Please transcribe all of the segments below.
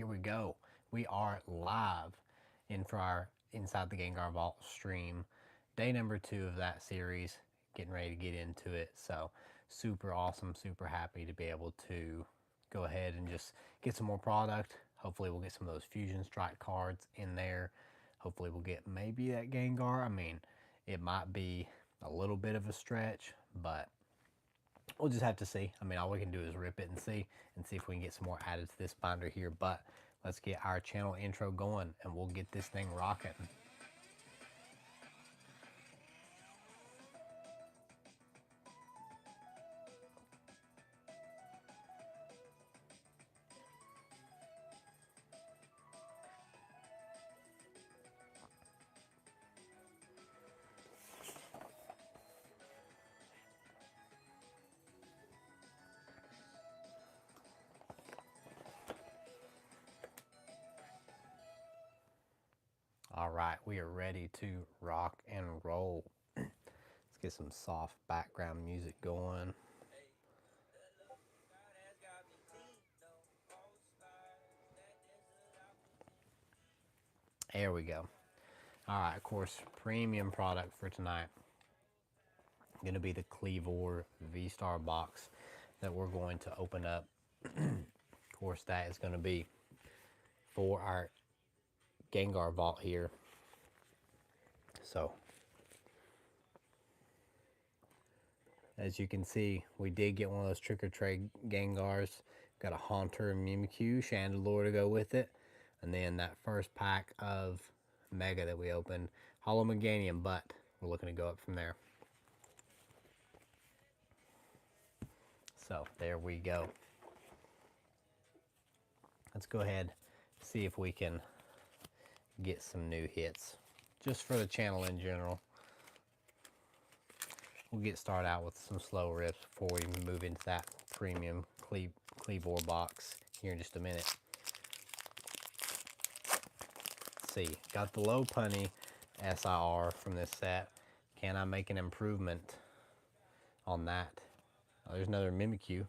here we go. We are live in for our Inside the Gengar Vault stream. Day number 2 of that series. Getting ready to get into it. So super awesome, super happy to be able to go ahead and just get some more product. Hopefully we'll get some of those Fusion Strike cards in there. Hopefully we'll get maybe that Gengar. I mean, it might be a little bit of a stretch, but we'll just have to see. I mean, all we can do is rip it and see if we can get some more added to this binder here. But let's get our channel intro going and we'll get this thing rocking. All right, we are ready to rock and roll. Let's get some soft background music going. There we go. All right, of course, premium product for tonight. Going to be the Cleavor V-Star box that we're going to open up. Of course, that is going to be for our Gengar vault here. So, as you can see, we did get one of those trick or trade Gengars. Got a Haunter and Mimikyu, Chandelure to go with it. And then that first pack of Mega that we opened, Hollow Meganium, but we're looking to go up from there. So there we go. Let's go ahead, see if we can get some new hits, just for the channel in general. We'll get started out with some slow rips before we move into that premium Cleavor box here in just a minute. Let's see, got the low punny SIR from this set. Can I make an improvement on that? Oh, there's another Mimikyu.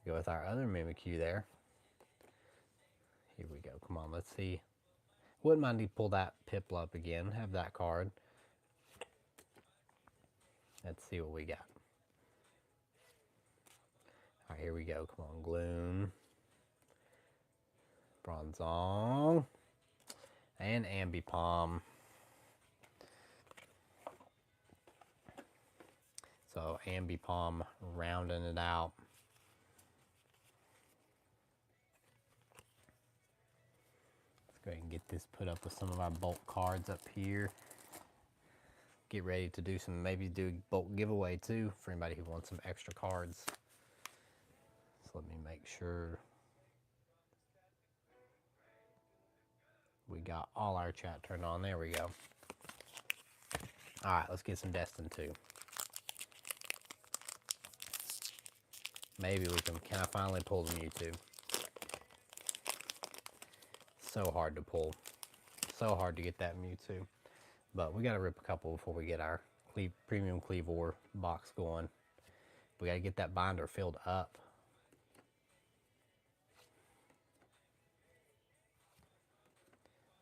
Go with our other Mimikyu there. Here we go. Come on, let's see. Wouldn't mind to pull that Piplup again. Have that card. Let's see what we got. All right, here we go. Come on, Gloom, Bronzong, and Ambipom. So Ambipom rounding it out. Let's go ahead and get this put up with some of our bulk cards up here. Get ready to do some, maybe do a bulk giveaway too for anybody who wants some extra cards. So let me make sure we got all our chat turned on. There we go. All right, let's get some Destin 2. Maybe we can I finally pull the Mewtwo? So hard to pull. So hard to get that Mewtwo. But we got to rip a couple before we get our premium Cleavor box going. We got to get that binder filled up.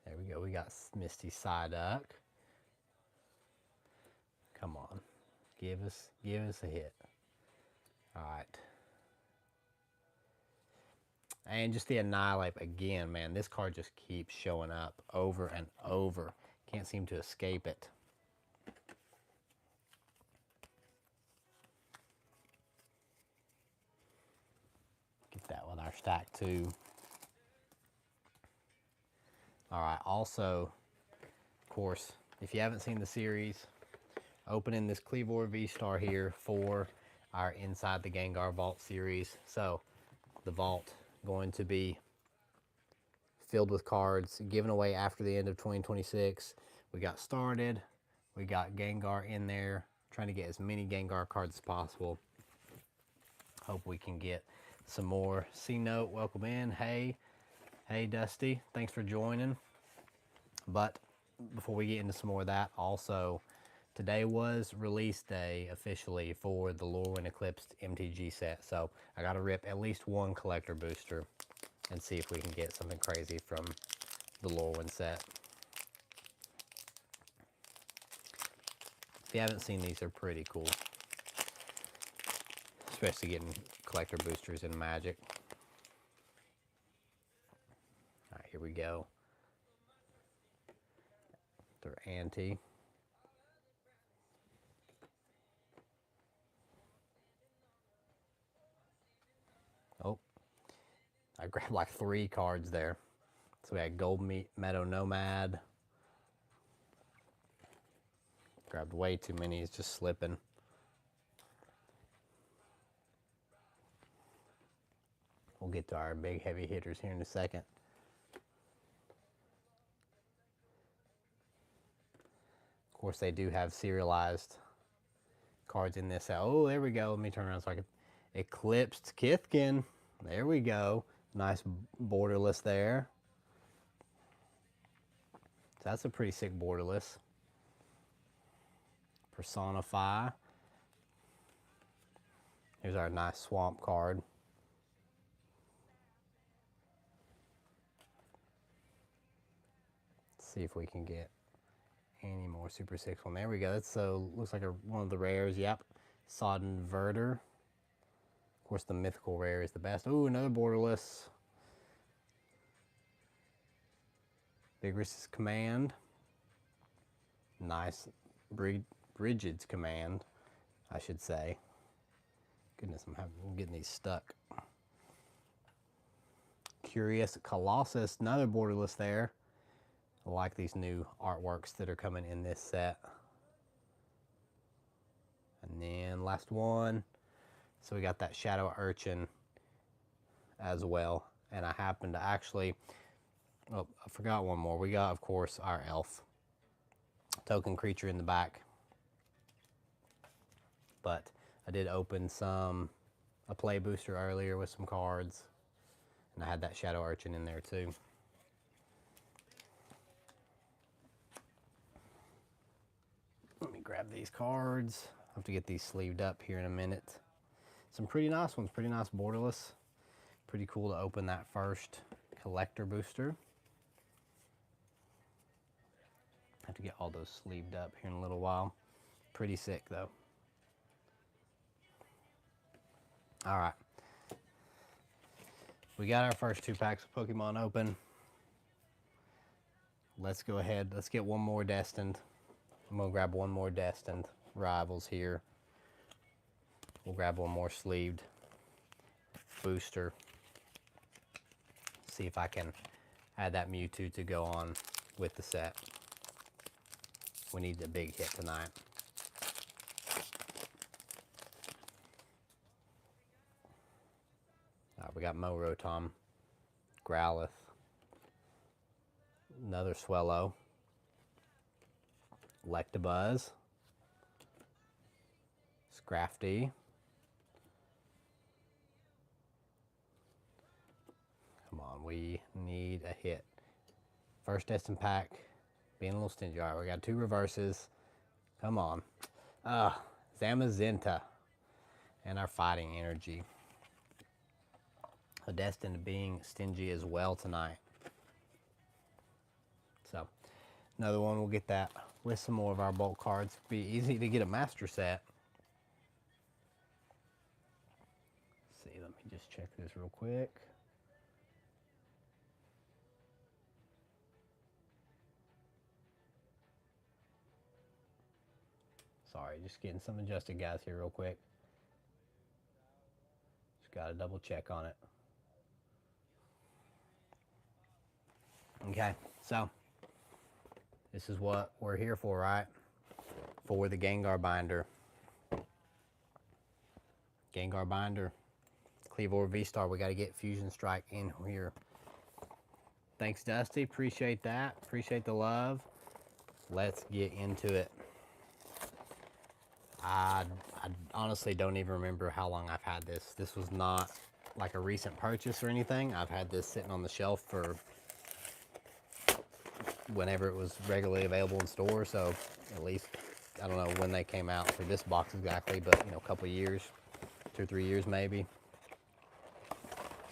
There we go. We got Misty Psyduck. Come on. Give us a hit. All right. And just the Annihilate again, man. This card just keeps showing up over and over. Can't seem to escape it. Get that with our stack too. All right, also, of course, if you haven't seen the series, opening this Cleavor V-Star here for our Inside the Gengar Vault series. So, the vault going to be filled with cards given away after the end of 2026. We got started. We got Gengar in there. Trying to get as many Gengar cards as possible. Hope we can get some more. C-Note, welcome in. Hey Dusty, thanks for joining. But before we get into some more of that, also today was release day officially for the Lorwyn Eclipsed MTG set. So I got to rip at least one collector booster. and see if we can get something crazy from the Lorwyn set. If you haven't seen these, they're pretty cool. Especially getting collector boosters in Magic. Alright, here we go. They're anti. Oh, I grabbed like 3 cards there. So we had Gold Meadow Nomad. Grabbed way too many, it's just slipping. We'll get to our big heavy hitters here in a second. Of course, they do have serialized cards in this. Oh, there we go. Let me turn around so I can. Eclipsed Kithkin. There we go. Nice borderless there. So that's a pretty sick borderless. Personify. Here's our nice swamp card. Let's see if we can get any more Super 6 one. There we go. That's looks like one of the rares. Yep. Sodden Verter. Of course, the mythical rare is the best. Ooh, another borderless. Vigorous Command. Nice. Brigid's Command, I should say. Goodness, I'm getting these stuck. Curious Colossus, another borderless there. I like these new artworks that are coming in this set. And then last one. So we got that Shadow Urchin as well. And I happen to actually, oh, I forgot one more. We got, of course, our elf. Token creature in the back. But I did open a play booster earlier with some cards. And I had that Shadow Urchin in there too. Let me grab these cards. I'll have to get these sleeved up here in a minute. Some pretty nice ones, pretty nice borderless. Pretty cool to open that first collector booster. I have to get all those sleeved up here in a little while. Pretty sick though. All right. We got our first 2 packs of Pokemon open. Let's go ahead. Let's get one more Destined. I'm going to grab one more Destined Rivals here. We'll grab one more sleeved booster. See if I can add that Mewtwo to go on with the set. We need a big hit tonight. We got Morotom, Growlithe, another Swellow, Electabuzz, Scrafty. Come on, we need a hit. First Destined pack, being a little stingy. All right, we got 2 reverses. Come on. Zamazenta and our Fighting Energy. Destined to being stingy as well tonight. So, another one, we'll get that with some more of our bulk cards. Be easy to get a master set. Let's see, let me just check this real quick. Sorry, just getting some adjusted guys here real quick. Just got to double check on it. Okay, so this is what we're here for, right? For the Gengar binder. Gengar binder. Cleavor V-Star. We got to get Fusion Strike in here. Thanks, Dusty. Appreciate that. Appreciate the love. Let's get into it. I honestly don't even remember how long I've had this. This was not like a recent purchase or anything. I've had this sitting on the shelf for whenever it was regularly available in stores, so at least, I don't know when they came out for this box exactly, but you know, a couple of years, 2 or 3 years maybe.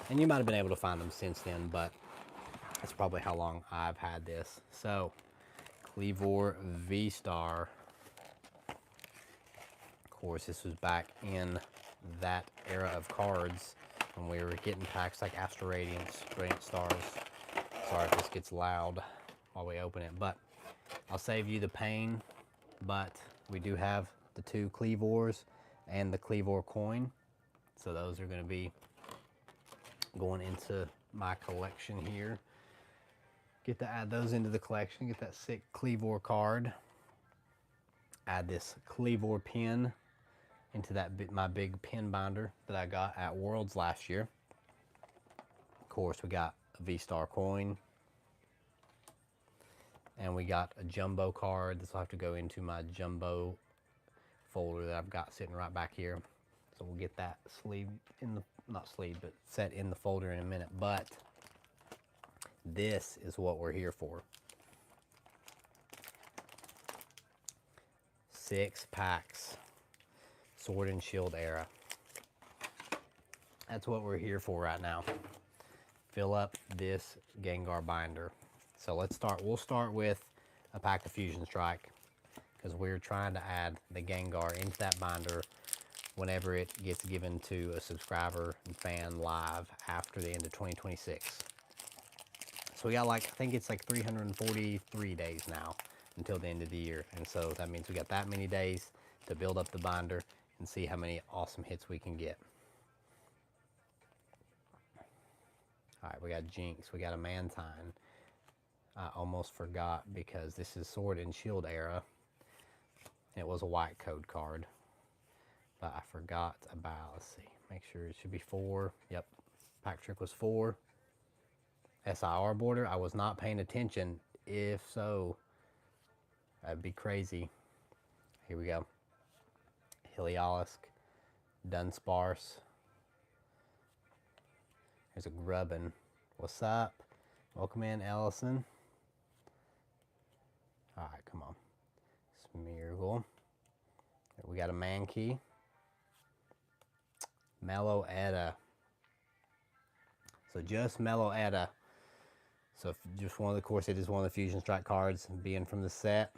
And you might have been able to find them since then, but that's probably how long I've had this. So, Cleavor V-Star. Of course, this was back in that era of cards when we were getting packs like Astro Radiance, Brilliant Stars. Sorry if this gets loud while we open it, but I'll save you the pain. But we do have the 2 Cleavors and the Cleavor coin. So those are going to be going into my collection here. Get to add those into the collection. Get that sick Cleavor card. Add this Cleavor pin into that my big pin binder that I got at Worlds last year. Of course, we got a V-Star coin. And we got a jumbo card. This will have to go into my jumbo folder that I've got sitting right back here. So we'll get that sleeve in the, not sleeve, but set in the folder in a minute. But this is what we're here for. 6 packs, Sword and Shield era. That's what we're here for right now. Fill up this Gengar binder. So let's start. We'll start with a pack of Fusion Strike because we're trying to add the Gengar into that binder whenever it gets given to a subscriber and fan live after the end of 2026. So we got like, I think it's like 343 days now until the end of the year. And so that means we got that many days to build up the binder and see how many awesome hits we can get. All right, we got Jinx, we got a Mantine. I almost forgot because this is Sword and Shield era. It was a white code card, but I forgot about, let's see, make sure it should be 4. Yep, pack trick was 4. SIR border, I was not paying attention. If so, that'd be crazy. Here we go. Heliolisk, Dunsparce. There's a Grubbin. What's up? Welcome in, Ellison. Alright, come on. Smeargle. We got a Mankey. Meloetta. So just Meloetta. So just one of the, of course, it is one of the Fusion Strike cards being from the set.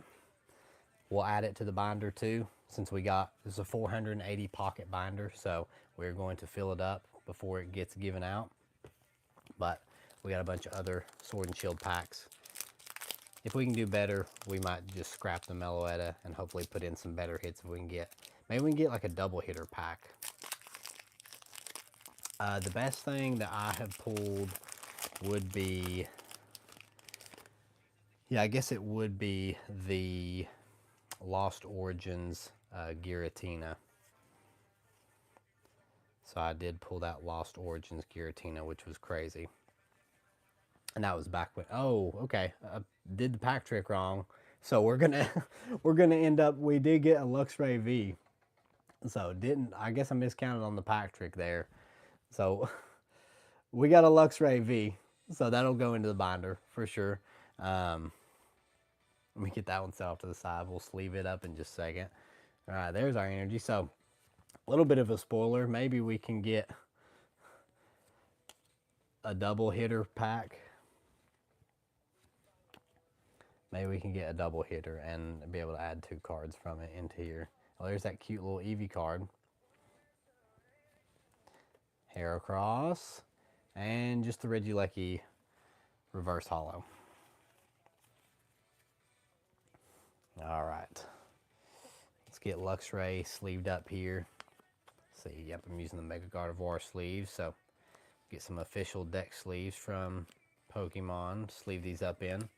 We'll add it to the binder too, since we got, this is a 480 pocket binder, so we're going to fill it up before it gets given out. But we got a bunch of other Sword and Shield packs. If we can do better, we might just scrap the Meloetta and hopefully put in some better hits if we can get. Maybe we can get like a double hitter pack. The best thing that I have pulled would be, yeah, I guess it would be the Lost Origins Giratina. So I did pull that Lost Origins Giratina, which was crazy. And that was back when, oh, okay, did the pack trick wrong. So we're gonna end up, we did get a Luxray V. So I guess I miscounted on the pack trick there. So we got a Luxray V. So that'll go into the binder for sure. Let me get that one set off to the side. We'll sleeve it up in just a second. All right, there's our energy. So a little bit of a spoiler. Maybe we can get a double hitter pack. Maybe we can get a double hitter and be able to add 2 cards from it into here. Well, there's that cute little Eevee card. Heracross. And just the Regieleki reverse holo. All right. Let's get Luxray sleeved up here. Let's see, yep, I'm using the Mega Gardevoir sleeves. So get some official deck sleeves from Pokemon. Sleeve these up in.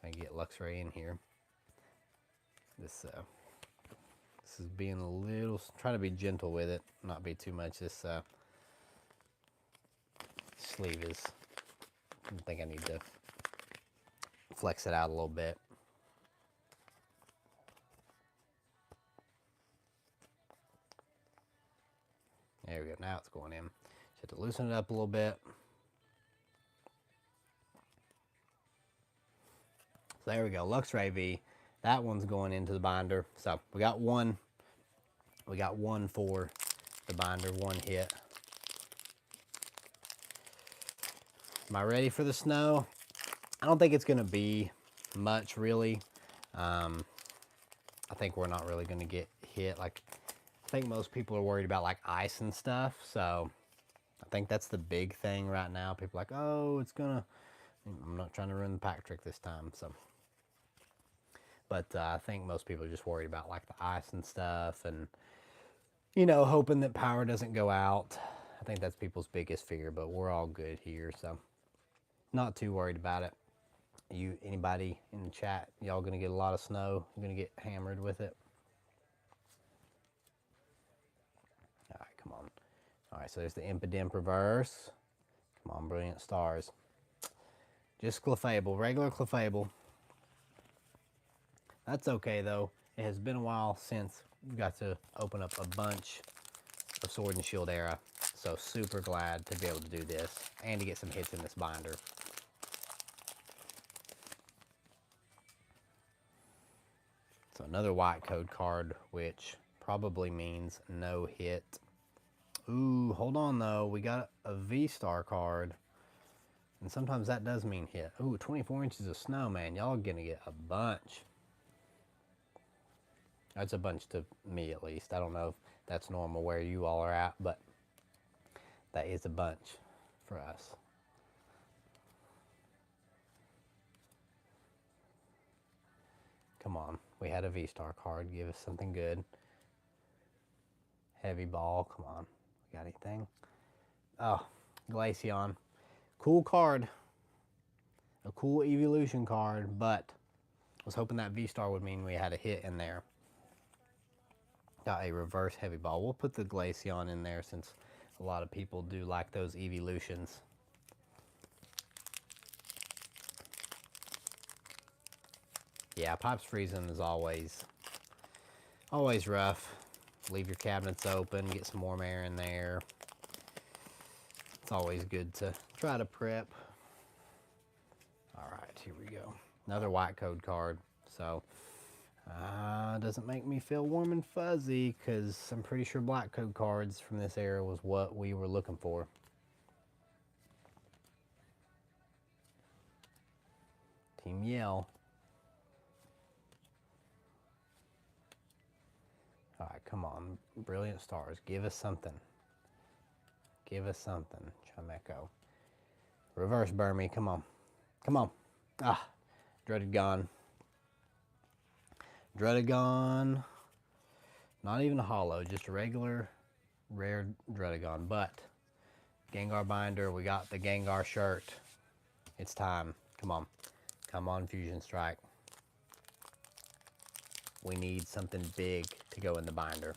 I get Luxray in here. This is being a little, trying to be gentle with it, not be too much. This sleeve is, I think I need to flex it out a little bit. There we go, now it's going in. Just have to loosen it up a little bit. So there we go, Luxray V. That one's going into the binder. So we got one for the binder, 1 hit. Am I ready for the snow? I don't think it's going to be much, really. I think we're not really going to get hit. Like, I think most people are worried about, like, ice and stuff. So, I think that's the big thing right now. People are like, oh, it's going to... I'm not trying to ruin the pack trick this time, so... But I think most people are just worried about, like, the ice and stuff and, you know, hoping that power doesn't go out. I think that's people's biggest fear, but we're all good here, so not too worried about it. Anybody in the chat, y'all gonna get a lot of snow? You're gonna get hammered with it? All right, come on. All right, so there's the Impidimp reverse. Come on, Brilliant Stars. Just Clefable, regular Clefable. That's okay, though. It has been a while since we got to open up a bunch of Sword and Shield era. So super glad to be able to do this and to get some hits in this binder. So another white code card, which probably means no hit. Ooh, hold on though. We got a V-Star card. And sometimes that does mean hit. Ooh, 24 inches of snow, man. Y'all gonna get a bunch. That's a bunch to me, at least. I don't know if that's normal where you all are at, but that is a bunch for us. Come on. We had a V-Star card. Give us something good. Heavy ball. Come on. We got anything? Oh, Glaceon. Cool card. A cool evolution card, but I was hoping that V-Star would mean we had a hit in there. Got a reverse heavy ball. We'll put the Glaceon in there since a lot of people do like those evolutions. Yeah, Pipes Freezing is always rough. Leave your cabinets open, get some warm air in there. It's always good to try to prep. All right, here we go. Another white code card. So, doesn't make me feel warm and fuzzy because I'm pretty sure black code cards from this era was what we were looking for. Team Yell. All right, come on. Brilliant Stars. Give us something. Give us something. Chimecho. Reverse Burmy. Come on. Come on. Ah. Dreaded Gone. Dreaded Gone. Not even a holo. Just a regular, rare Dreaded Gone. But Gengar binder. We got the Gengar shirt. It's time. Come on. Come on, Fusion Strike. We need something big to go in the binder.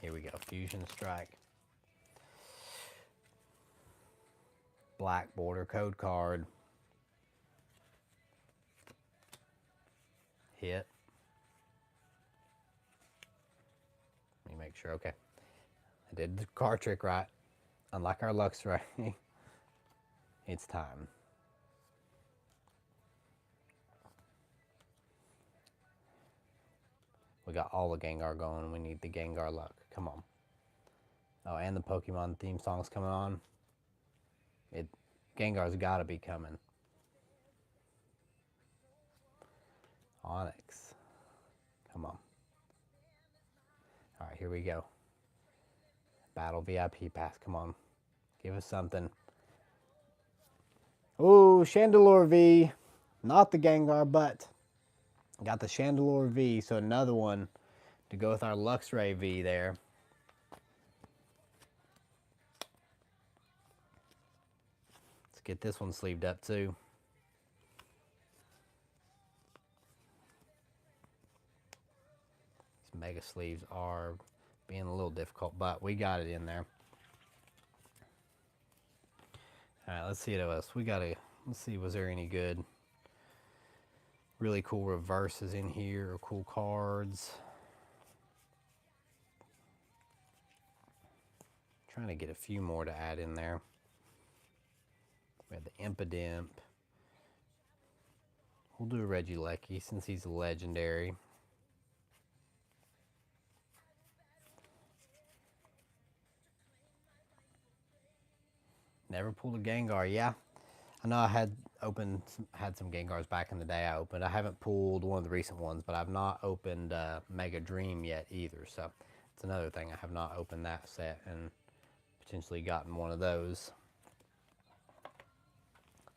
Here we go, Fusion Strike. Black border code card. Hit. Let me make sure, okay. I did the card trick right. Unlike our Luxray, it's time. We got all the Gengar going. We need the Gengar luck. Come on. Oh, and the Pokemon theme song's coming on. Gengar's got to be coming. Onyx. Come on. All right, here we go. Battle VIP pass. Come on. Give us something. Ooh, Chandelure V. Not the Gengar, but got the Chandelure V. So another one to go with our Luxray V there. Let's get this one sleeved up too. These mega sleeves are being a little difficult, but we got it in there. All right, let's see what else. Let's see, was there any good, really cool reverses in here or cool cards? Trying to get a few more to add in there. We had the Impidimp, We'll do a Regieleki since he's a legendary. Never pulled a Gengar. Yeah, I know I had some Gengars back in the day. I haven't pulled one of the recent ones, but I've not opened Mega Dream yet either. So it's another thing. I have not opened that set and potentially gotten one of those.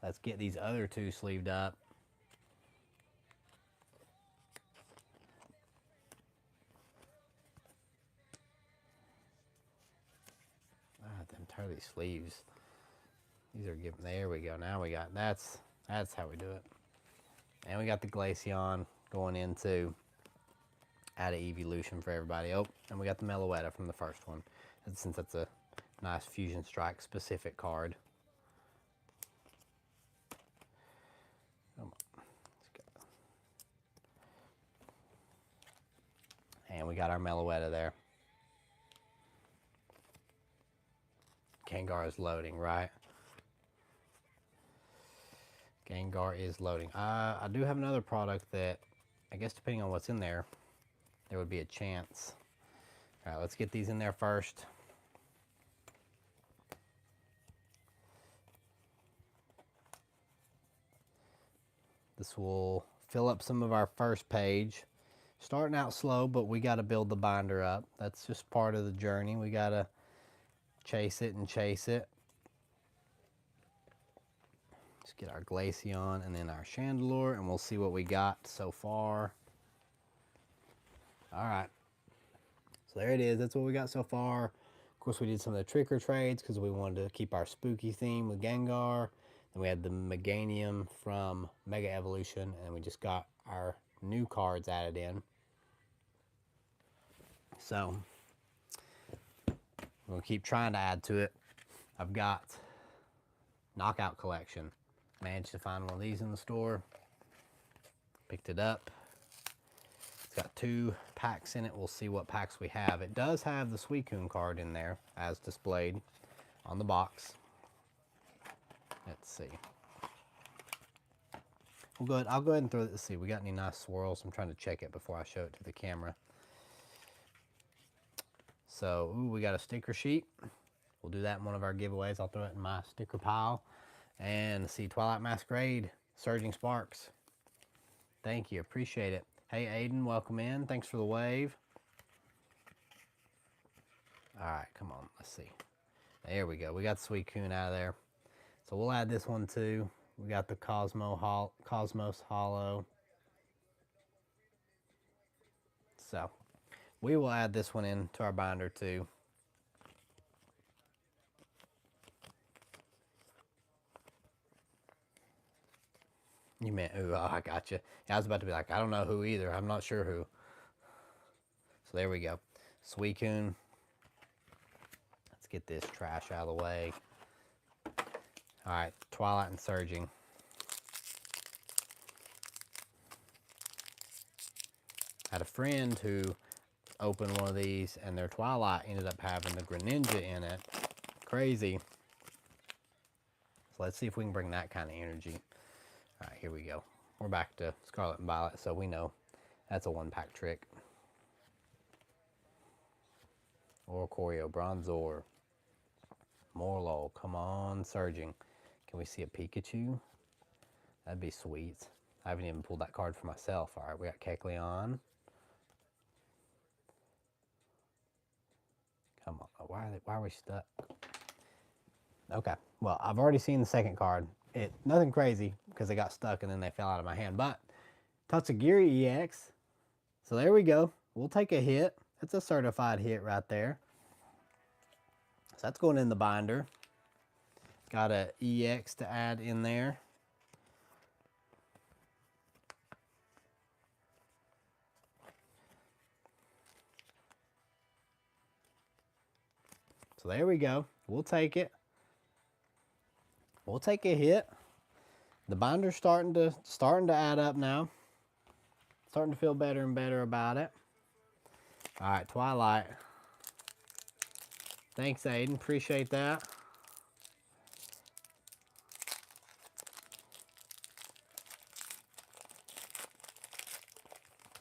Let's get these other two sleeved up. Them turly sleeves. These are giving. There we go. Now we got that's how we do it. And we got the Glaceon going into add an evolution for everybody. Oh, and we got the Meloetta from the first one. And since that's a nice Fusion Strike specific card. Come on. And we got our Meloetta there. Gengar is loading, right? Gengar is loading. I do have another product that, I guess depending on what's in there, there would be a chance. All right, let's get these in there first. This will fill up some of our first page. Starting out slow, but we got to build the binder up. That's just part of the journey. We got to chase it and chase it. Let's get our Glaceon and then our Chandelure, and we'll see what we got so far. All right. So there it is. That's what we got so far. Of course, we did some of the tricker trades because we wanted to keep our spooky theme with Gengar. Then we had the Meganium from Mega Evolution, and we just got our new cards added in. So we'll keep trying to add to it. I've got Knockout Collection. Managed to find one of these in the store. Picked it up. It's got 2 packs in it. We'll see what packs we have. It does have the Suicune card in there as displayed on the box. Let's see. I'll go ahead and throw it. Let's see. We got any nice swirls? I'm trying to check it before I show it to the camera. So, ooh, we got a sticker sheet. We'll do that in one of our giveaways. I'll throw it in my sticker pile. And see, Twilight Masquerade, Surging Sparks. Thank you. Appreciate it. Hey, Aiden, welcome in. Thanks for the wave. All right, come on. Let's see. There we go. We got Suicune out of there. So we'll add this one too. We got the Cosmos Hollow. So we will add this one into our binder too. You meant, ooh, oh, I got you. Yeah, I was about to be like, I don't know who either. I'm not sure who. So there we go. Suicune. Let's get this trash out of the way. All right, Twilight and Surging. I had a friend who opened one of these, and their Twilight ended up having the Greninja in it. Crazy. So let's see if we can bring that kind of energy. All right, here we go. We're back to Scarlet and Violet, so we know that's a 1-pack trick. Oricorio, Bronzor, Morlo, come on, Surging. Can we see a Pikachu? That'd be sweet. I haven't even pulled that card for myself. All right, we got Kecleon. Come on, why are we stuck? Okay, well, I've already seen the second card. Nothing crazy because they got stuck and then they fell out of my hand. But Tatsugiri EX. So there we go. We'll take a hit. That's a certified hit right there. So that's going in the binder. Got a EX to add in there. So there we go. We'll take it. We'll take a hit. The binder's starting to add up now. Starting to feel better and better about it. All right, Twilight. Thanks, Aiden. Appreciate that.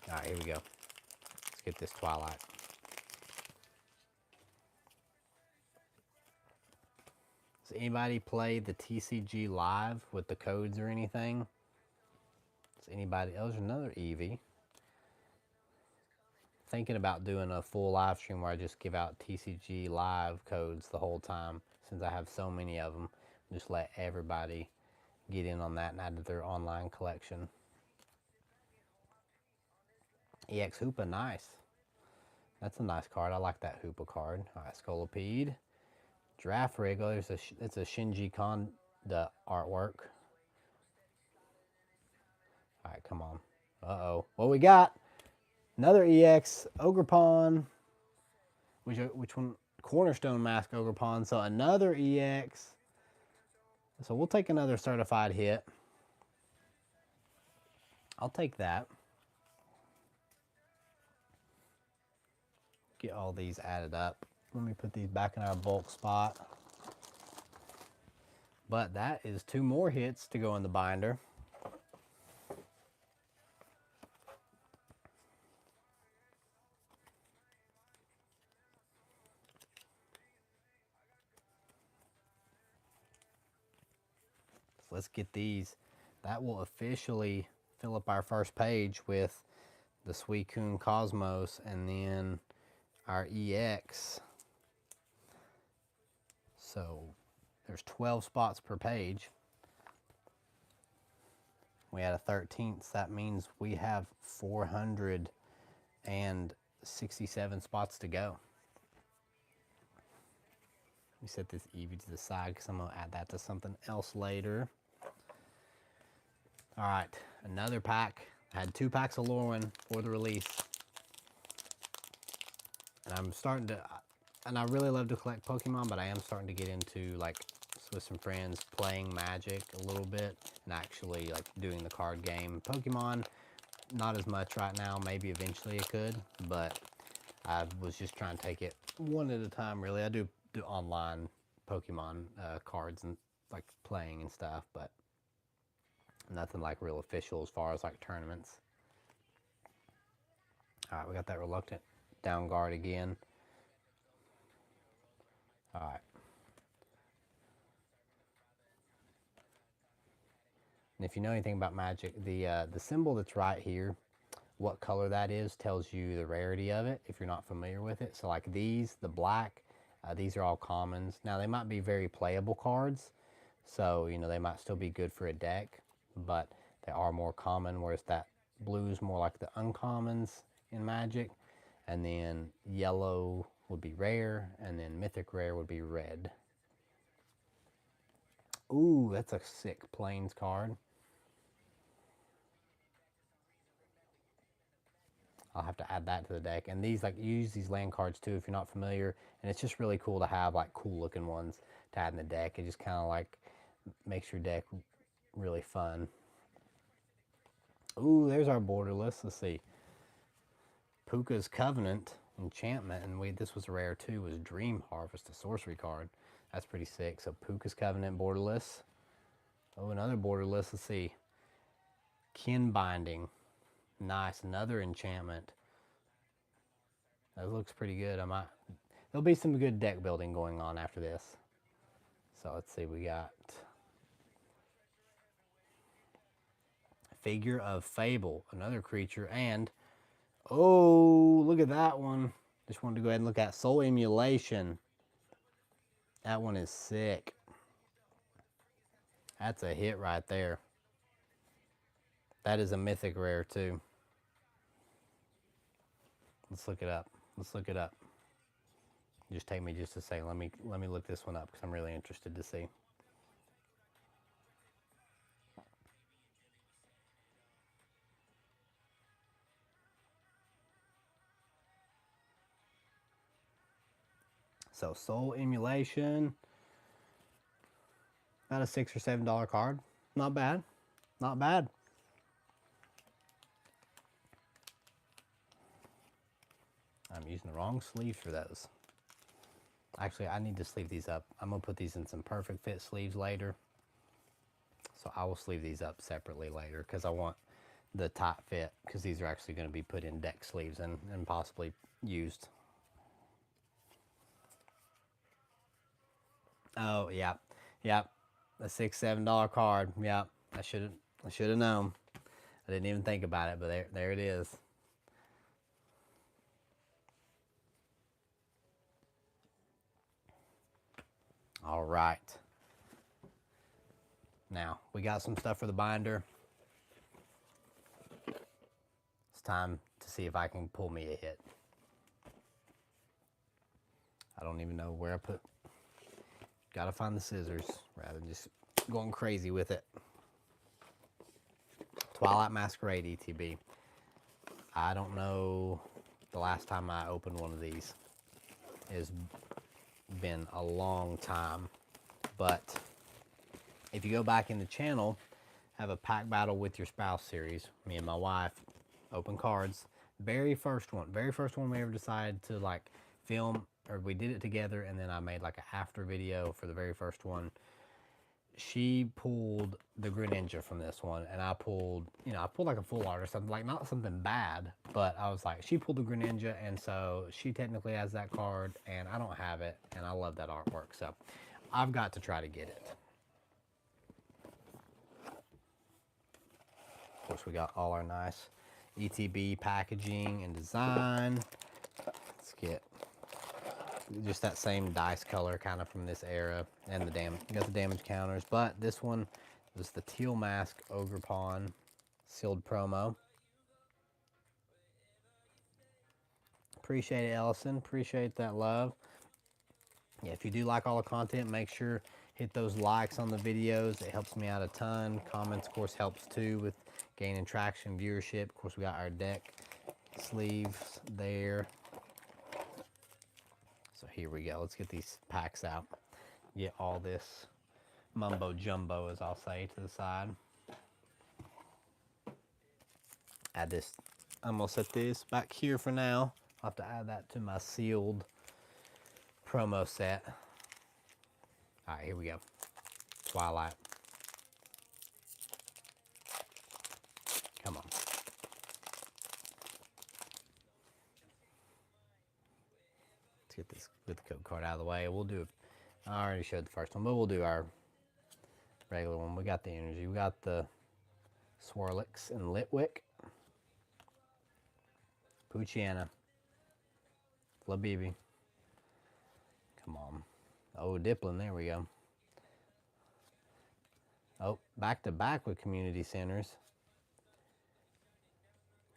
All right, here we go. Let's get this Twilight. Does anybody play the TCG live with the codes or anything? Does anybody else? There's another Eevee. Thinking about doing a full live stream where I just give out TCG live codes the whole time, since I have so many of them. Just let everybody get in on that and add to their online collection. EX Hoopa, nice. That's a nice card. I like that Hoopa card. All right, Scolipede. Giraffe Rig. Oh, it's a Shinji Kanda artwork. All right, come on. Uh-oh. What we got? Another EX Ogerpon. Which one? Cornerstone Mask Ogerpon. So another EX. So we'll take another certified hit. I'll take that. Get all these added up. Let me put these back in our bulk spot. But that is 2 more hits to go in the binder. So let's get these. That will officially fill up our first page with the Suicune Cosmos and then our EX. So there's 12 spots per page. We had a 13th, so that means we have 467 spots to go. Let me set this Eevee to the side because I'm going to add that to something else later. All right, another pack. I had 2 packs of Lorwyn for the release. And I'm starting to, and I really love to collect Pokemon, but I am starting to get into like with some friends playing Magic a little bit and actually like doing the card game. Pokemon, not as much right now. Maybe eventually I could, but I was just trying to take it one at a time, really. I do online Pokemon cards and like playing and stuff, but nothing like real official as far as like tournaments. All right, we got that Reluctant down guard again. All right. And if you know anything about Magic, the symbol that's right here, what color that is tells you the rarity of it if you're not familiar with it. So like these, the black, these are all commons. Now they might be very playable cards, so you know they might still be good for a deck, but they are more common, whereas that blue is more like the uncommons in Magic, and then yellow would be rare, and then mythic rare would be red. Ooh, that's a sick Plains card. I'll have to add that to the deck. And these, like, you use these land cards too if you're not familiar. And it's just really cool to have like cool looking ones to add in the deck. It just kind of like makes your deck really fun. Ooh, there's our borderless. Let's see. Puka's Covenant enchantment, and this was rare too, was Dream Harvest, a sorcery card. That's pretty sick. So Puka's Covenant borderless. Oh, another borderless. Let's see. Kin Binding. Nice, another enchantment. That looks pretty good. There'll be some good deck building going on after this. So let's see, we got Figure of Fable, another creature, and oh, look at that one. Just wanted to go ahead and look at Soul Emulation. That one is sick. That's a hit right there. That is a mythic rare too. Let's look it up. Let's look it up. Just take me just a second. Let me look this one up because I'm really interested to see. So Soul Emulation, about a $6 or $7 card. Not bad. Not bad. I'm using the wrong sleeves for those. Actually, I need to sleeve these up. I'm going to put these in some perfect fit sleeves later. So I will sleeve these up separately later because I want the tight fit, because these are actually going to be put in deck sleeves and possibly used. Oh, yeah. Yep. A $6-7 card. Yep. I should have known. I didn't even think about it, but there it is. All right. Now, we got some stuff for the binder. It's time to see if I can pull me a hit. I don't even know where I put. Gotta find the scissors rather than just going crazy with it. Twilight Masquerade ETB. I don't know the last time I opened one of these. It's been a long time. But if you go back in the channel, have a pack battle with your spouse series. Me and my wife open cards. Very first one we ever decided to like film, or we did it together, and then I made like an after video for the very first one. She pulled the Greninja from this one, and I pulled like a full art or something, like not something bad, but I was like, she pulled the Greninja, and so she technically has that card, and I don't have it, and I love that artwork, so I've got to try to get it. Of course, we got all our nice ETB packaging and design. Let's get just that same dice color kind of from this era, and the damage. You got the damage counters, but this one was the Teal Mask Ogre Pawn sealed promo. Appreciate it, Ellison. Appreciate that love. Yeah, if you do like all the content, make sure hit those likes on the videos. It helps me out a ton. Comments, of course, helps too with gaining traction, viewership. Of course, we got our deck sleeves there. So here we go. Let's get these packs out. Get all this mumbo jumbo, as I'll say, to the side. Add this. I'm gonna set this back here for now. I'll have to add that to my sealed promo set. All right, here we go. Twilight. Come on. Let's get this with the code card out of the way. We'll do it. I already showed the first one, but we'll do our regular one. We got the energy. We got the Swirlix and Litwick. Poochyena. Flabibi. Come on. Oh, Diplin. There we go. Oh, back to back with community centers.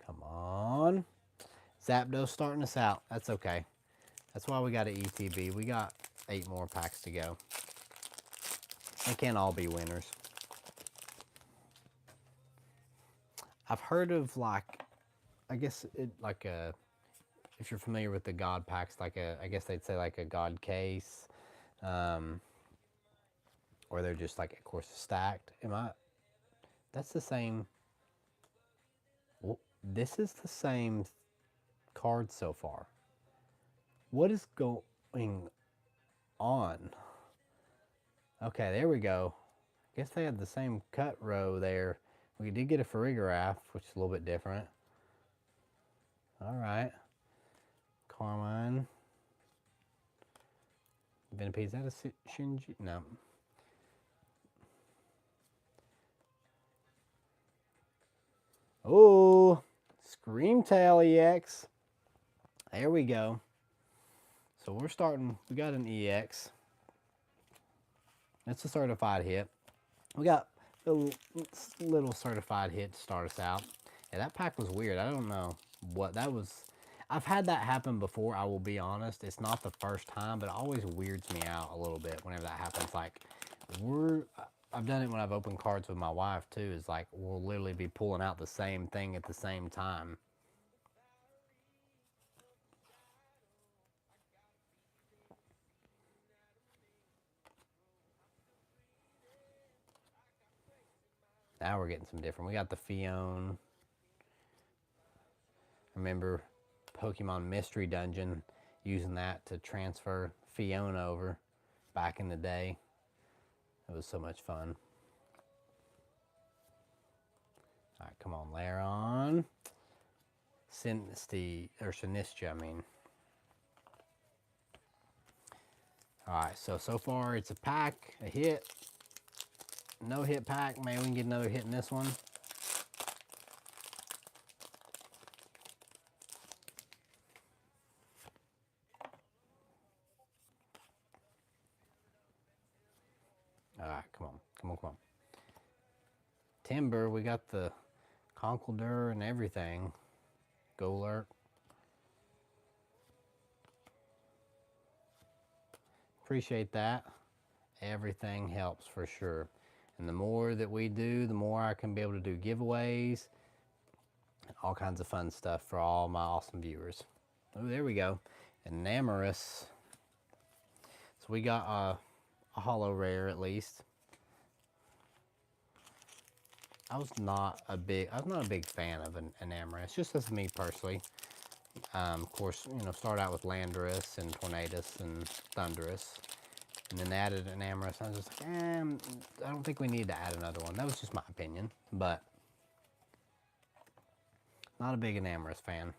Come on. Zapdos starting us out. That's okay. That's why we got an ETB. We got 8 more packs to go. They can't all be winners. I've heard of like, I guess it like a, if you're familiar with the God packs, like a, I guess they'd say like a God case, or they're just like, of course, stacked. That's the same. Well, this is the same card so far. What is going on? Okay, there we go. I guess they had the same cut row there. We did get a Farigiraf, which is a little bit different. All right. Carmine. Venipede, is that a Shinji? No. Oh, Screamtail EX. There we go. So we're starting, we got an EX. That's a certified hit. We got a little certified hit to start us out. Yeah, that pack was weird. I don't know what that was. I've had that happen before, I will be honest. It's not the first time, but it always weirds me out a little bit whenever that happens. Like, I've done it when I've opened cards with my wife too. Is like, we'll literally be pulling out the same thing at the same time. Now we're getting some different. We got the Fion. Remember Pokemon Mystery Dungeon, using that to transfer Fiona over back in the day. It was so much fun. All right, come on, layer on. Sinistia, I mean. All right, so far it's a pack, a hit, no hit pack. Maybe we can get another hit in this one. All right, come on, come on, come on. Timber, we got the Conkeldurr and everything. Golurk. Appreciate that. Everything helps for sure. And the more that we do, the more I can be able to do giveaways and all kinds of fun stuff for all my awesome viewers. Oh, there we go. Enamorous. So we got a holo rare at least. I was not a big fan of an Enamorous, just as me personally. Of course, you know, start out with Landorus and Tornadus and Thundurus. And then they added an Enamorous. I was just like, I don't think we need to add another one. That was just my opinion. But not a big Enamorous fan.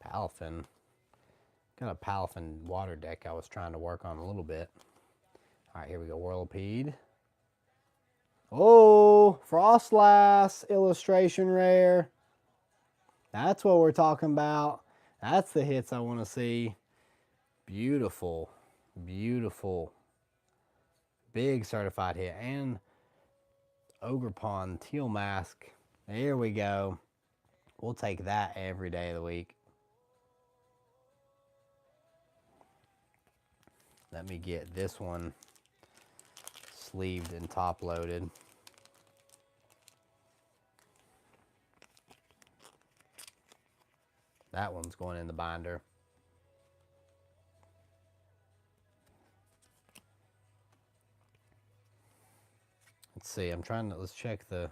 Palafin. Got a Palafin water deck I was trying to work on a little bit. All right, here we go. Whirlipede. Oh, Frostlass illustration rare. That's what we're talking about. That's the hits I want to see. Beautiful, beautiful. Big certified hit. And Ogerpon Teal Mask. There we go. We'll take that every day of the week. Let me get this one sleeved and top loaded. That one's going in the binder. Let's see, let's check the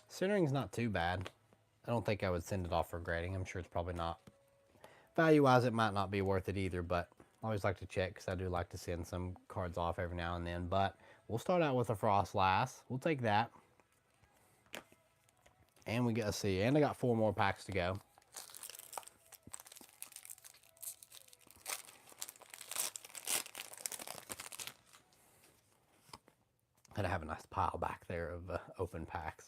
centering's not too bad. I don't think I would send it off for grading. I'm sure it's probably not. Value-wise, it might not be worth it either, but I always like to check because I do like to send some cards off every now and then. But we'll start out with a Frostlass. We'll take that. And we got to see. And I got 4 more packs to go. And I have a nice pile back there of open packs.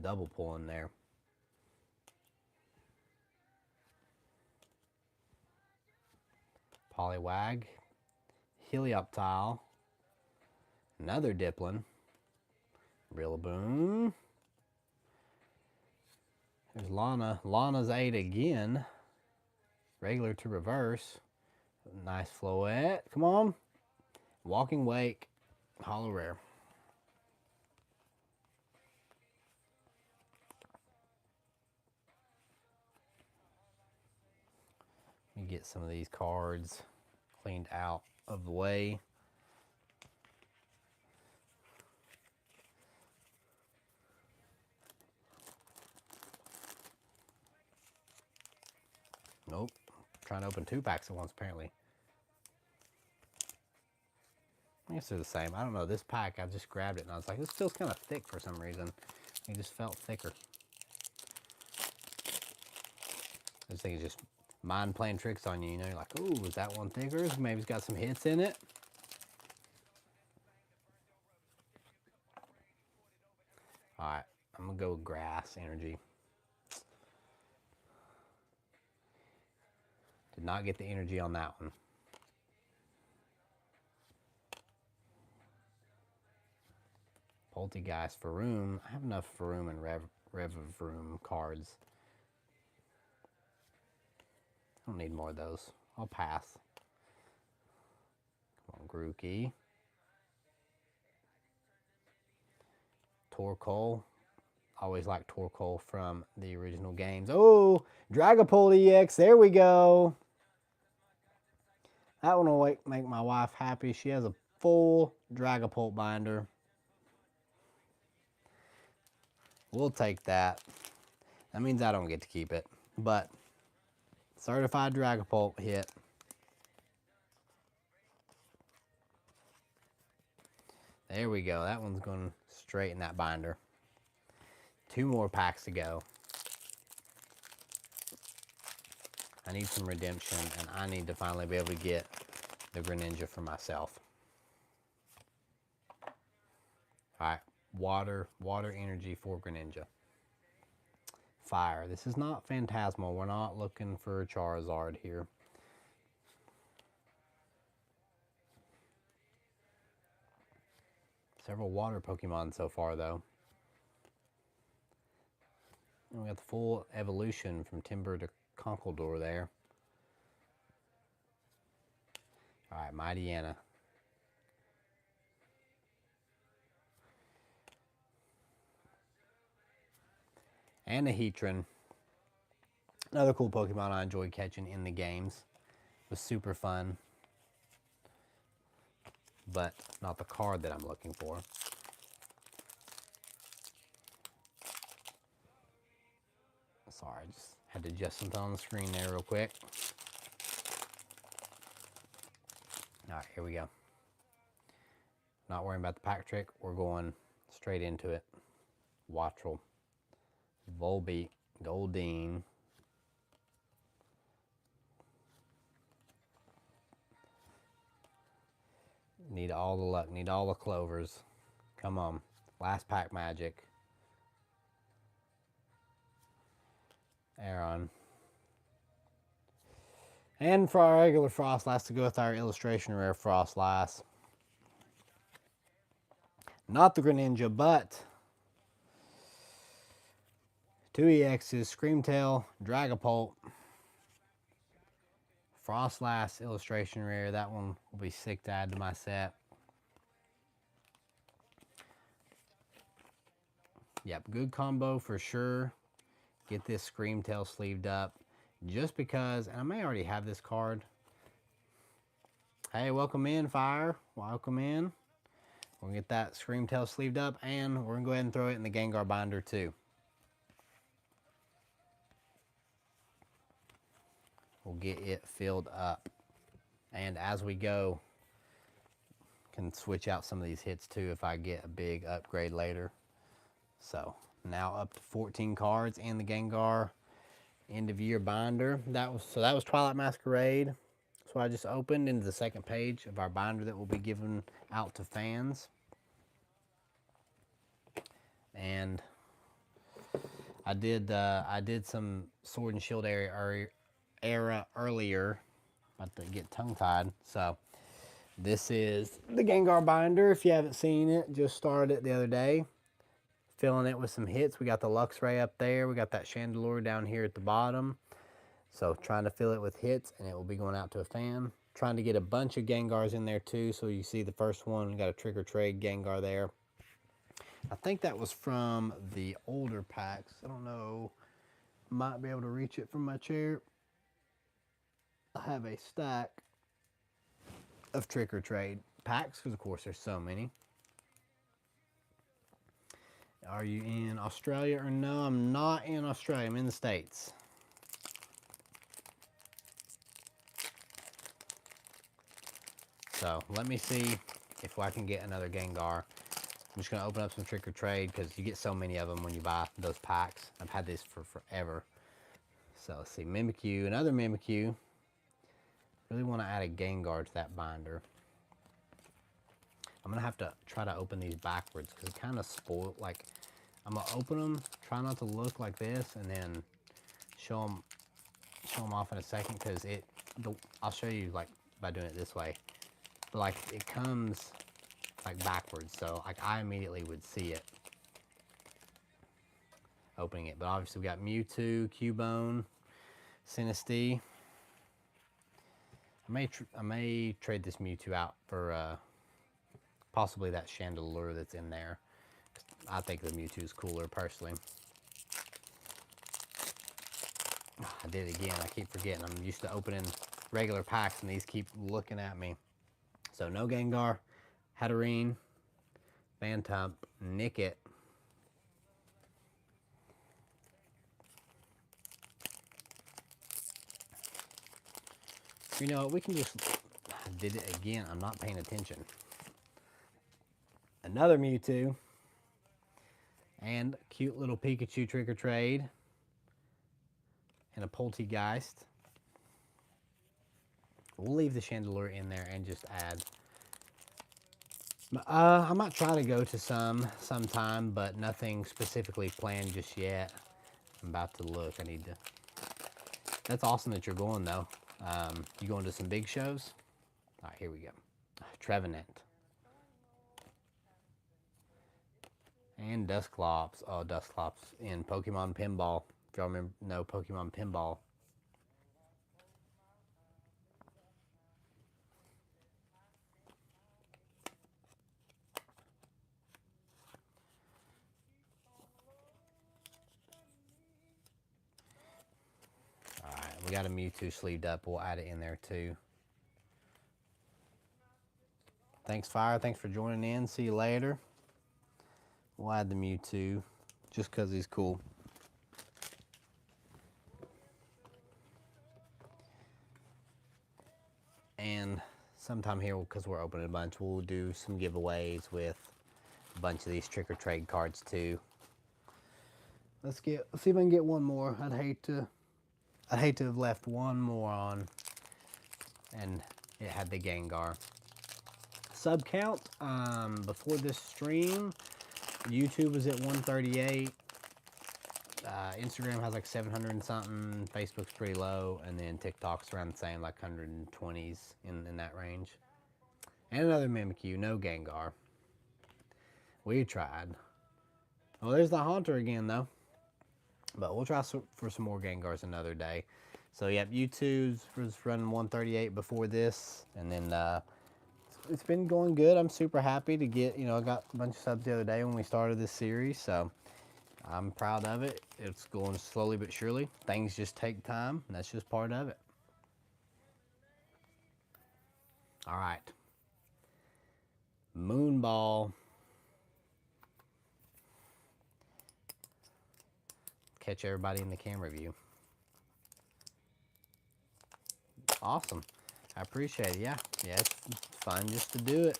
Double pull in there. Poliwag. Helioptile. Another Diplin. Rillaboom. There's Lana. Lana's 8 again. Regular to reverse. Nice Floette. Come on. Walking Wake. Holo rare. Let me get some of these cards cleaned out of the way. Nope. Trying to open 2 packs at once, apparently. I guess they're the same. I don't know. This pack, I just grabbed it and I was like, this feels kind of thick for some reason. It just felt thicker. I just think it's just mind playing tricks on you. You know, you're like, ooh, is that one thicker? Maybe it's got some hits in it. All right, I'm going to go with Grass Energy. Did not get the energy on that one. Poltegeist, Faroom. I have enough Faroom and Revavroom cards. I don't need more of those. I'll pass. Come on, Grookey. Torkoal. Always like Torkoal from the original games. Oh, Dragapult EX. There we go. That one will make my wife happy. She has a full Dragapult binder. We'll take that. That means I don't get to keep it. But certified Dragapult hit. There we go. That one's going straight in that binder. 2 more packs to go. I need some redemption, and I need to finally be able to get the Greninja for myself. Alright, water energy for Greninja. Fire. This is not Phantasmal. We're not looking for Charizard here. Several water Pokemon so far, though. And we got the full evolution from Timber to Conkeldurr there. Alright, Mightyena. And a Heatran. Another cool Pokemon I enjoyed catching in the games. It was super fun. But not the card that I'm looking for. Sorry, I just had to adjust something on the screen there real quick. Alright, here we go. Not worrying about the pack trick. We're going straight into it. Wattrel, Volbeat, Goldeen, need all the luck, need all the clovers. Come on. Last pack magic. Aeron. And for our regular Frostlass to go with our illustration rare Frostlass. Not the Greninja, but 2 EXs, Screamtail, Dragapult, Frostlass illustration rare. That one will be sick to add to my set. Yep, good combo for sure. Get this Screamtail sleeved up. Just because, and I may already have this card. Hey, welcome in, Fire. Welcome in. We're going to get that Screamtail sleeved up, and we're going to go ahead and throw it in the Gengar binder too. We'll get it filled up. And as we go, can switch out some of these hits too if I get a big upgrade later. So now up to 14 cards in the Gengar end of year binder. That was Twilight Masquerade. So I just opened into the second page of our binder that will be given out to fans. And I did some Sword and Shield era earlier. About to get tongue-tied. So this is the Gengar binder. If you haven't seen it, just started it the other day. Filling it with some hits. We got the Luxray up there. We got that Chandelure down here at the bottom. So trying to fill it with hits, and it will be going out to a fan. Trying to get a bunch of Gengars in there too. So you see the first one, we got a Trick or Trade Gengar there. I think that was from the older packs. I don't know. Might be able to reach it from my chair. I have a stack of Trick or Trade packs, because of course there's so many. Are you in Australia or no? I'm not in Australia. I'm in the States. So let me see if I can get another Gengar. I'm just going to open up some Trick or Trade because you get so many of them when you buy those packs. I've had this for forever. So let's see. Mimikyu. Another Mimikyu. Really want to add a Gengar to that binder. I'm going to have to try to open these backwards because it's kind of spoiled. Like, I'm going to open them, try not to look like this, and then show them off in a second because I'll show you like by doing it this way. But like it comes like backwards, so like I immediately would see it opening it. But obviously we got Mewtwo, Cubone, Sinistea. I may trade this Mewtwo out for possibly that Chandelure that's in there. I think the Mewtwo is cooler personally. I did it again. I keep forgetting. I'm used to opening regular packs and these keep looking at me. So no Gengar, Hatterene, Phantump, Nickit, You know, we can just, I did it again. I'm not paying attention. Another Mewtwo. And cute little Pikachu Trick or Trade. And a Poltegeist. We'll leave the Chandelier in there and just add. I might try to go to sometime, but nothing specifically planned just yet. I'm about to look. I need to. That's awesome that you're going, though. You going to some big shows? All right, here we go. Trevenant. And Dusclops. Oh, Dusclops in Pokemon Pinball. If y'all remember, know Pokemon Pinball. Alright, we got a Mewtwo sleeved up. We'll add it in there too. Thanks, Fire. Thanks for joining in. See you later. We'll add the Mewtwo just because he's cool. And sometime here, because we're opening a bunch, we'll do some giveaways with a bunch of these trick or trade cards too. Let's see if I can get one more. I'd hate to have left one more on, and it had the Gengar. Sub count before this stream, YouTube was at 138. Instagram has like 700 and something. Facebook's pretty low, and then TikTok's around the same, like 120s in that range. And another Mimikyu, no Gengar. We tried. Well, there's the Haunter again, though. But we'll try for some more Gengars another day. So, yep, YouTube's was running 138 before this. And then it's been going good. I'm super happy to get, I got a bunch of subs the other day when we started this series. So, I'm proud of it. It's going slowly but surely. Things just take time, and that's just part of it. All right. Moonball. Catch everybody in the camera view. Awesome. I appreciate it. Yeah, it's fun just to do it.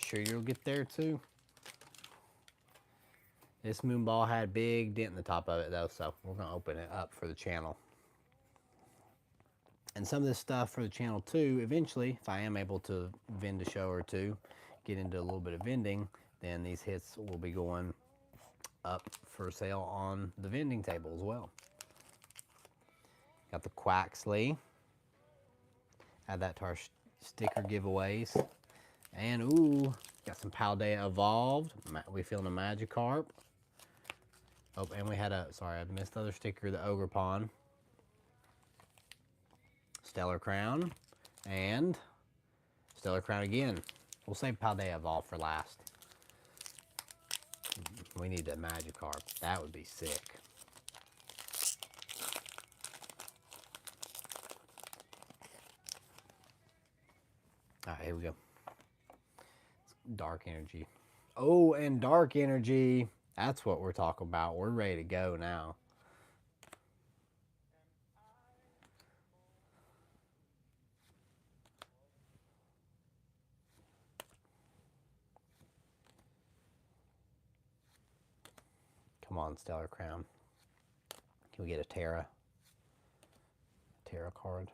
Sure you'll get there too. This Moonball had a big dent in the top of it though, so we're gonna open it up for the channel. And some of this stuff for the channel too, eventually, if I am able to vend a show or two, get into a little bit of vending, then these hits will be going up for sale on the vending table as well. Got the Quaxley. Add that to our sticker giveaways. And ooh, got some Paldea Evolved. We feeling a Magikarp. Oh, and we had sorry, I missed the other sticker, the Ogerpon. Stellar Crown. And Stellar Crown again. We'll save Paldea Evolved for last. We need a Magikarp. That would be sick. Alright, here we go. Dark Energy. Oh, and Dark Energy. That's what we're talking about. We're ready to go now. Come on, Stellar Crown. Can we get a Terra card?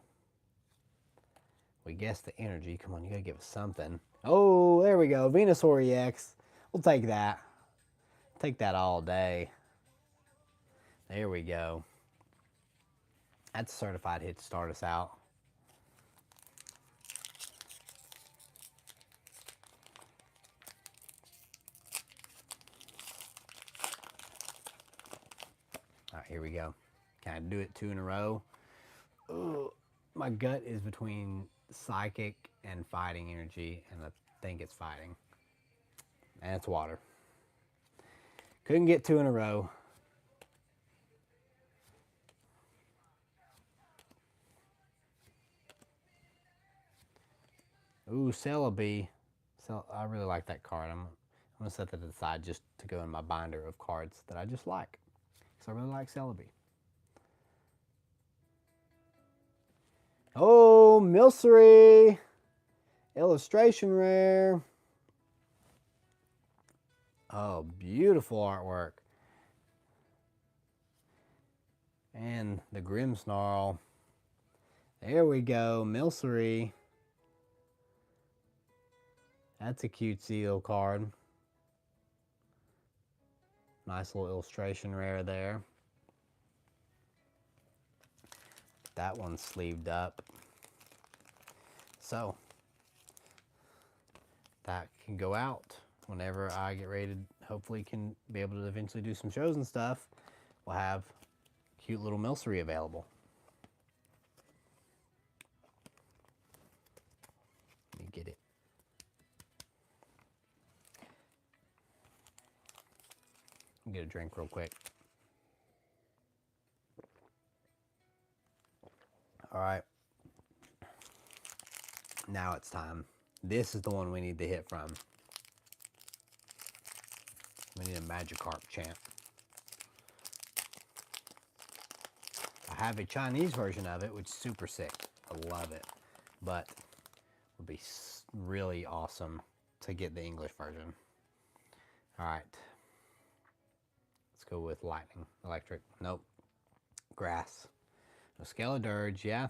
We guessed the energy. Come on, you gotta give us something. Oh, there we go. Venusaur EX. We'll take that. Take that all day. There we go. That's a certified hit to start us out. All right, here we go. Can I do it 2 in a row? Ugh, my gut is between Psychic and Fighting Energy, and I think it's Fighting. And it's Water. Couldn't get 2 in a row. Ooh, Celebi. I really like that card. I'm going to set that aside just to go in my binder of cards that I just like. Because I really like Celebi. go. Milcery. Illustration rare. Oh, beautiful artwork. And the Grimmsnarl. There we go. Milcery. That's a cute seal card. Nice little illustration rare there. That one's sleeved up. So, that can go out whenever I get ready to, hopefully can be able to eventually do some shows and stuff. We'll have cute little Milcery available. Let me get it. Get a drink real quick. All right. Now it's time. This is the one we need to hit from. We need a Magikarp chant. I have a Chinese version of it, which is super sick. I love it. But it would be really awesome to get the English version. All right. Let's go with lightning. Electric. Nope. Grass. A Skeledirge, yeah.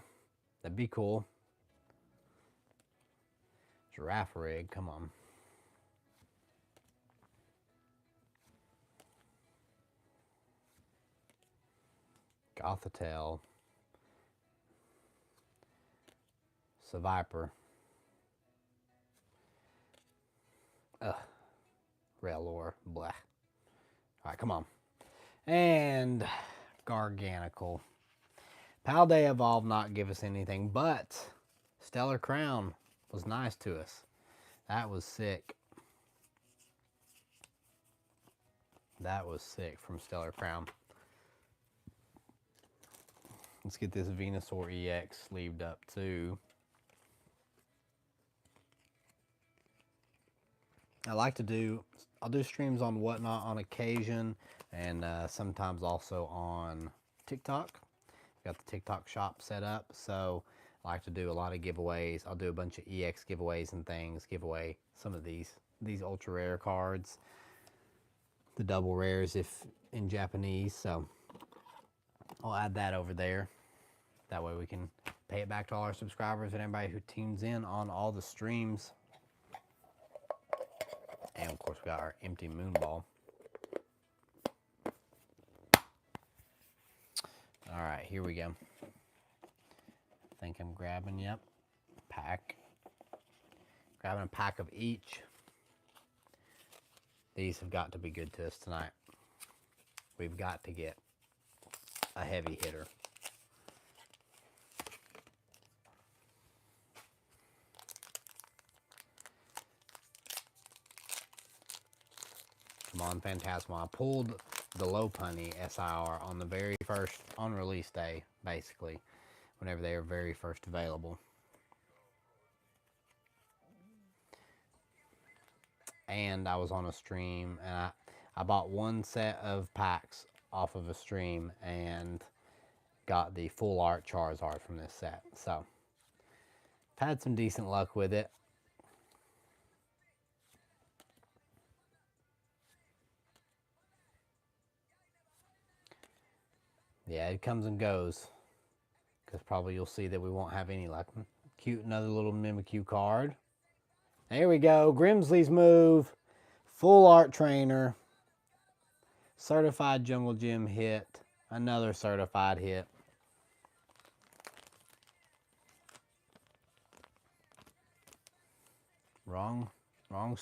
That'd be cool. Giraffe rig, come on. Gothitelle. Seviper. Railor. Blah. Alright, come on. And Garganical. Paldea Evolve not give us anything, but Stellar Crown was nice to us. That was sick. That was sick from Stellar Crown. Let's get this Venusaur EX sleeved up too. I'll do streams on Whatnot on occasion, and sometimes also on TikTok. Got the TikTok shop set up, so I like to do a lot of giveaways. I'll do a bunch of EX giveaways and things, give away some of these ultra rare cards, the double rares if in Japanese, so I'll add that over there. That way we can pay it back to all our subscribers and everybody who tunes in on all the streams. And of course we got our empty moon ball. All right, here we go. I think I'm grabbing, yep, pack. Grabbing a pack of each. These have got to be good to us tonight. We've got to get a heavy hitter. Come on, Phantasmal. I pulled the Lopunny SIR on the very first, on release day, basically, whenever they were very first available. And I was on a stream, and I bought one set of packs off of a stream and got the full art Charizard from this set. So, I've had some decent luck with it. Yeah, it comes and goes. Because probably you'll see that we won't have any luck. Cute, another little Mimikyu card. There we go. Grimsley's move. Full art trainer. Certified Jungle Gym hit. Another certified hit. Wrong sleeve.